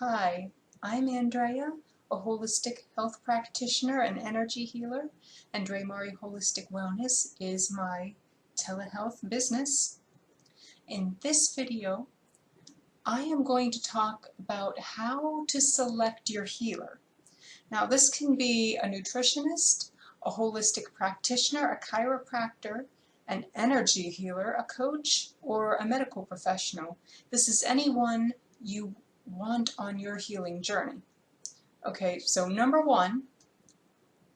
Hi, I'm Andrea, a holistic health practitioner and energy healer, and Drémari Holistic Wellness is my telehealth business. In this video, I am going to talk about how to select your healer. Now, this can be a nutritionist, a holistic practitioner, a chiropractor, an energy healer, a coach, or a medical professional. This is anyone you want on your healing journey. Okay, so number one,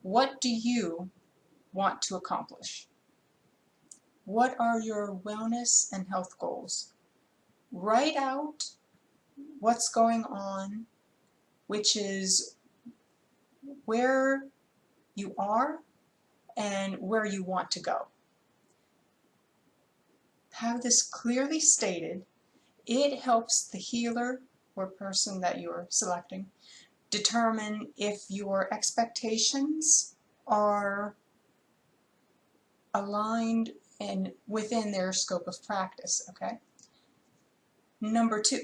what do you want to accomplish? What are your wellness and health goals? Write out what's going on, which is where you are and where you want to go. Have this clearly stated. It helps the healer or person that you're selecting determine if your expectations are aligned and within their scope of practice, okay? Number two,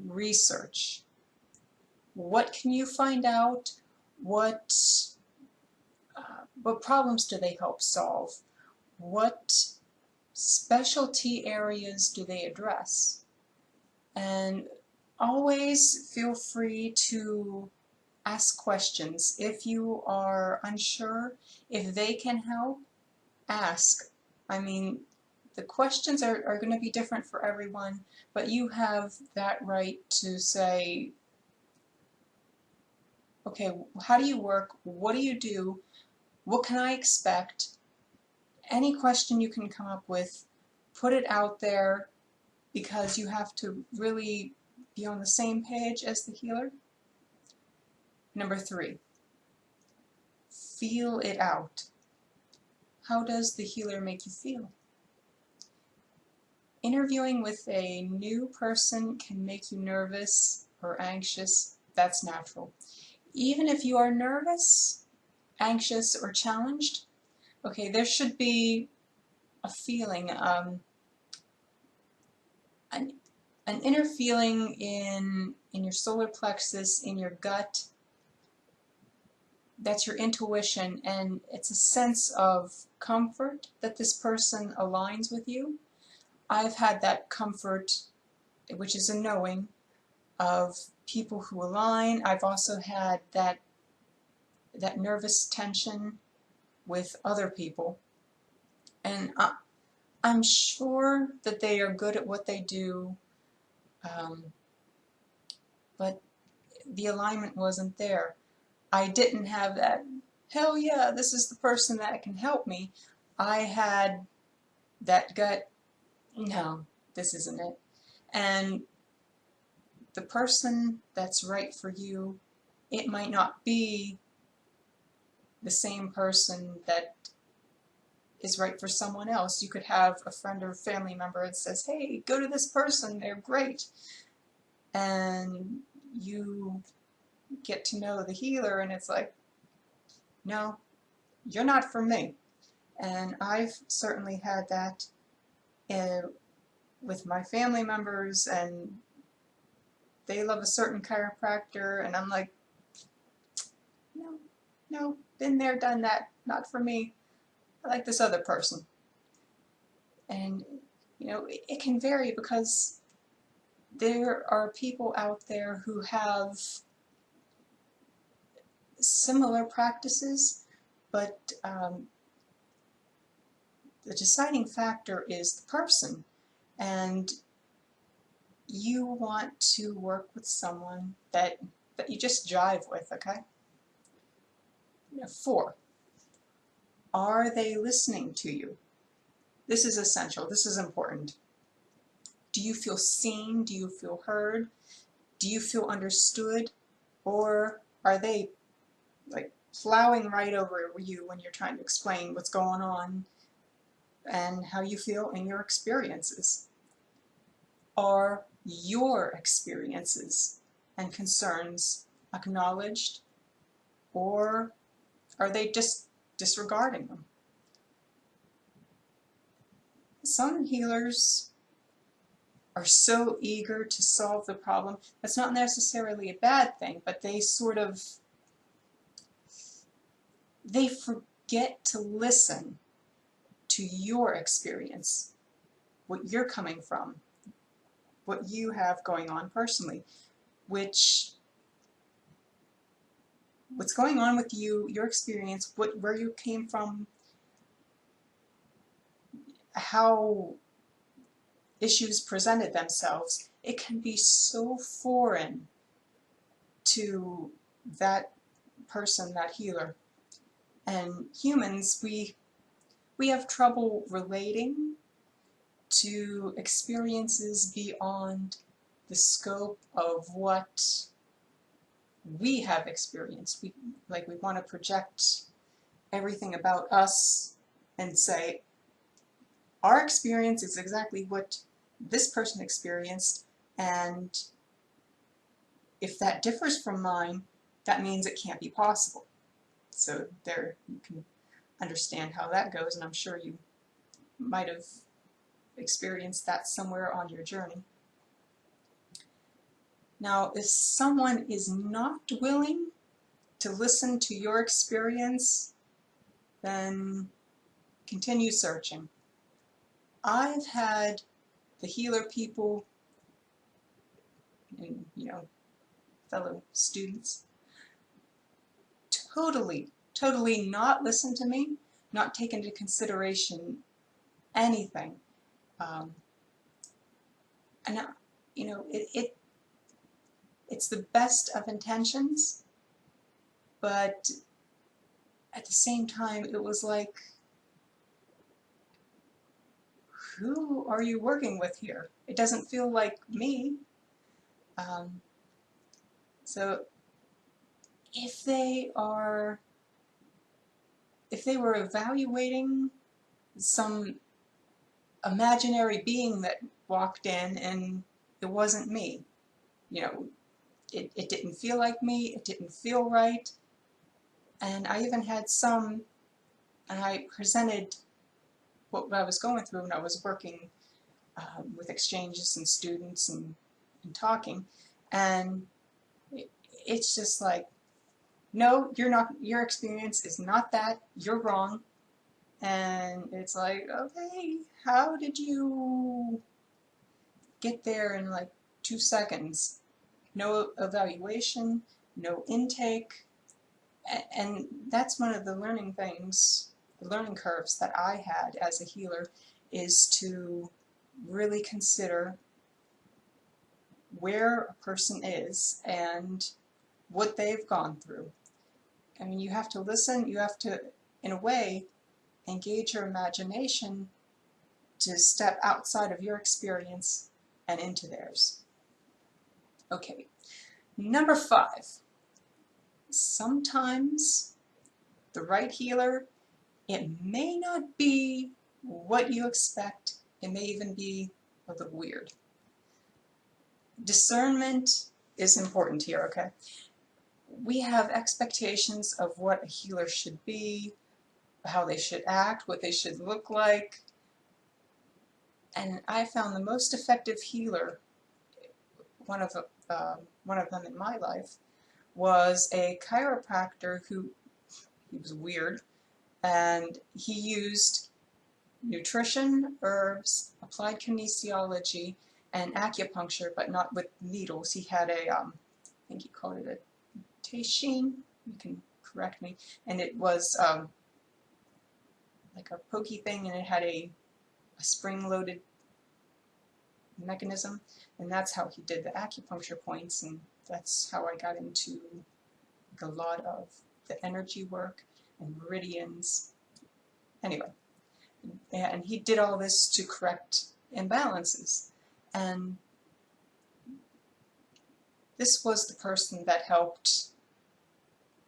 research. What can you find out? What problems do they help solve? What specialty areas do they address? And always feel free to ask questions. If you are unsure, if they can help, ask. I mean, the questions are going to be different for everyone, but you have that right to say, okay, how do you work? What do you do? What can I expect? Any question you can come up with, put it out there, because you have to really be on the same page as the healer. Number three, feel it out. How does the healer make you feel? Interviewing with a new person can make you nervous or anxious. That's natural. Even if you are nervous, anxious, or challenged, okay, there should be a feeling, an inner feeling in your solar plexus, in your gut. That's your intuition, and it's a sense of comfort that this person aligns with you. I've had that comfort, which is a knowing, of people who align. I've also had that nervous tension with other people, and I'm sure that they are good at what they do, but the alignment wasn't there. I didn't have that, hell yeah, this is the person that can help me. I had that gut, no, this isn't it. And the person that's right for you, it might not be the same person that is right for someone else. You could have a friend or family member that says, hey, go to this person, they're great. And you get to know the healer and it's like, no, you're not for me. And I've certainly had that with my family members, and they love a certain chiropractor, and I'm like, no, been there, done that, not for me. I like this other person. And, you know, it can vary because there are people out there who have similar practices, but the deciding factor is the person, and you want to work with someone that you just jive with, okay? 4, are they listening to you? This is essential. This is important. Do you feel seen? Do you feel heard? Do you feel understood? Or are they like plowing right over you when you're trying to explain what's going on and how you feel in your experiences? Are your experiences and concerns acknowledged, or are they just disregarding them? Some healers are so eager to solve the problem. That's not necessarily a bad thing, but they forget to listen to your experience, what you're coming from, what you have going on personally, what's going on with you, your experience, where you came from, how issues presented themselves. It can be so foreign to that person, that healer. And humans, we have trouble relating to experiences beyond the scope of what we have experienced. We want to project everything about us and say, our experience is exactly what this person experienced, and if that differs from mine, that means it can't be possible. So there, you can understand how that goes, and I'm sure you might have experienced that somewhere on your journey. Now, if someone is not willing to listen to your experience, then continue searching. I've had the healer people and, fellow students totally not listen to me, not take into consideration anything. And it's the best of intentions, but at the same time it was like, who are you working with here? It doesn't feel like me. So if they were evaluating some imaginary being that walked in and it wasn't me, it didn't feel like me, it didn't feel right. And I even had some, and I presented what I was going through when I was working with exchanges and students and talking, and it's just like, no, you're not, your experience is not that, you're wrong. And it's like, okay, how did you get there in like 2 seconds? No evaluation, no intake. And that's one of the learning things, the learning curves that I had as a healer, is to really consider where a person is and what they've gone through. I mean, you have to listen, you have to, in a way, engage your imagination to step outside of your experience and into theirs. Okay, number 5. Sometimes the right healer, it may not be what you expect. It may even be a little weird. Discernment is important here, okay? We have expectations of what a healer should be, how they should act, what they should look like. And I found the most effective healer, one of them in my life, was a chiropractor who, he was weird, and he used nutrition, herbs, applied kinesiology, and acupuncture, but not with needles. He had a, I think he called it a teishin, you can correct me, and it was like a pokey thing, and it had a spring-loaded mechanism, and that's how he did the acupuncture points, and that's how I got into a lot of the energy work and meridians. Anyway, and he did all this to correct imbalances, and this was the person that helped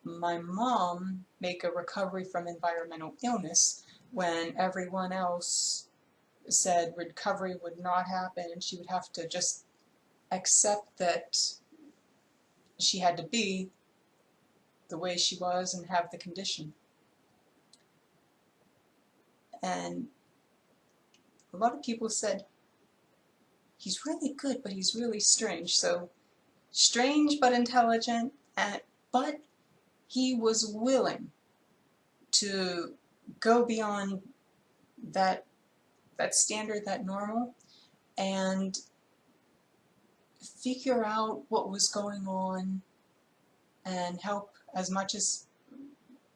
my mom make a recovery from environmental illness when everyone else said recovery would not happen and she would have to just accept that she had to be the way she was and have the condition. And a lot of people said, he's really good, but he's really strange. So strange but intelligent, but he was willing to go beyond that standard, that normal, and figure out what was going on and help as much as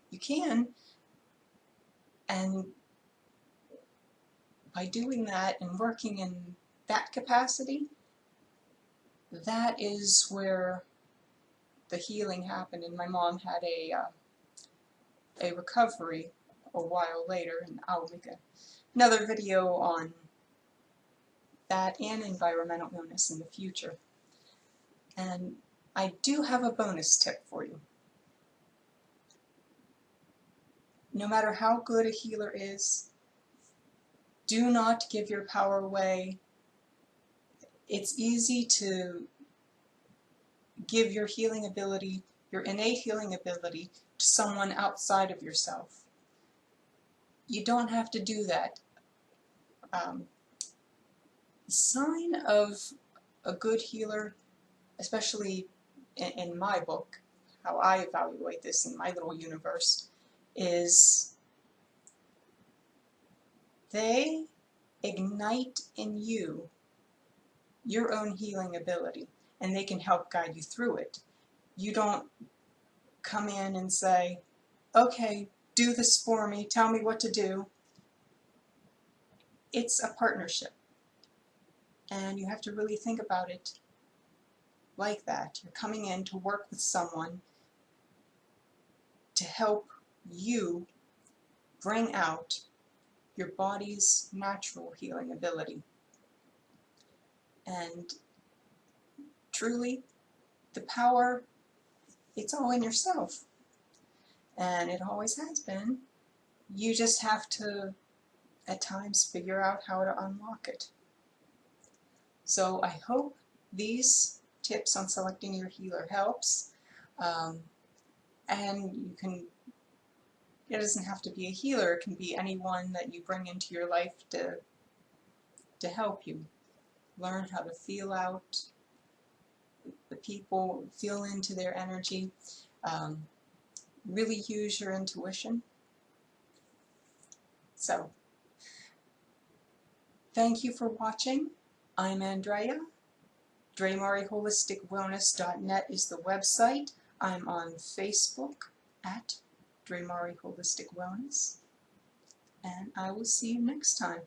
you can. And by doing that and working in that capacity, that is where the healing happened. And my mom had a recovery a while later, and I'll make another video on that and environmental illness in the future. And I do have a bonus tip for you. No matter how good a healer is, do not give your power away. It's easy to give your healing ability, your innate healing ability, to someone outside of yourself. You don't have to do that. The sign of a good healer, especially in my book, how I evaluate this in my little universe, is they ignite in you your own healing ability, and they can help guide you through it. You don't come in and say, okay, do this for me, tell me what to do. It's a partnership, and you have to really think about it like that. You're coming in to work with someone to help you bring out your body's natural healing ability. And truly, the power, it's all in yourself. And it always has been. You just have to, at times, figure out how to unlock it. So I hope these tips on selecting your healer helps. And you can, it doesn't have to be a healer, it can be anyone that you bring into your life to help you learn how to feel out the people, feel into their energy, really use your intuition. So, thank you for watching. I'm Andrea. DrémariHolisticWellness.net is the website. I'm on Facebook at Drémari Holistic Wellness. And I will see you next time.